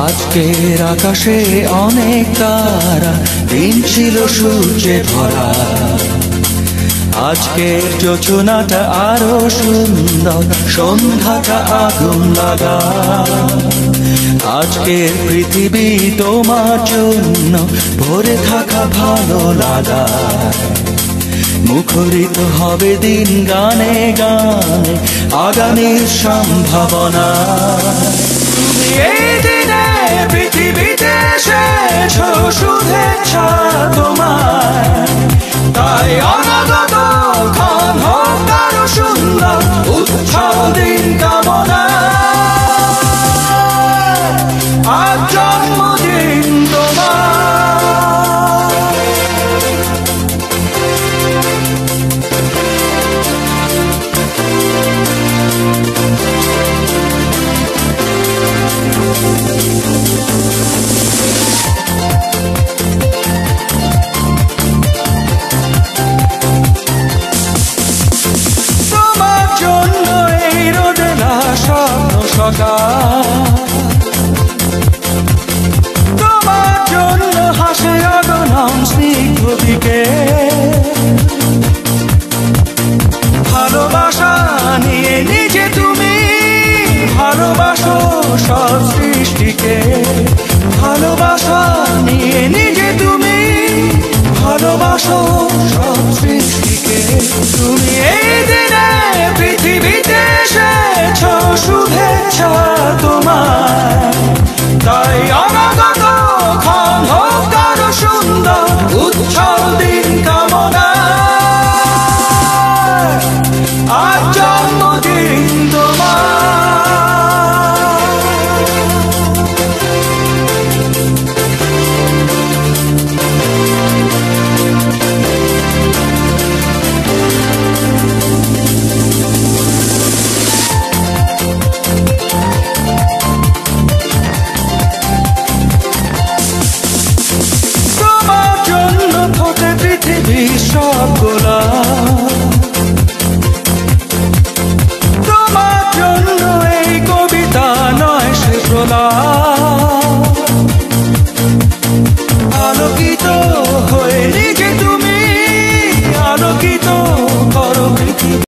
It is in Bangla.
আজকের আকাশে অনেক তারা, দিন ছিল সূর্যে ভরা। আজকের যোজনাটা আরো সুন্দর, সন্ধ্যাটা আগুন লাগা। আজকের পৃথিবী তোমার জন্য ভরে থাকা ভালো লাগা। মুখরিত হবে দিন গানে গানে, আগামীর সম্ভাবনা। তুমি এই দিনে পৃথিবীতে এসেছো, শুভেচ্ছা তোমার। তাই অনাগত ক্ষণ হোক আরো সুন্দর, উৎসব দিন কামনা। আজ জন্মদিন তোমার। তোমার জন্য হাসে অগণন স্নিগ্ধ দিকে। ভালোবাসা নিয়ে নিজে তুমি ভালোবাসো সব সৃষ্টিকে। ভালোবাসা নিয়ে নিজে তুমি ভালোবাসো সব সৃষ্টিকে। তুমি এই দিনে পৃথিবীতে এসেছো, শুভেচ্ছা তোমার। তাই অনাগত ক্ষণ হোক আরো সুন্দর, উৎসব দিন কামনা। আজ জন্মদিন তোমার। সব গোলাপ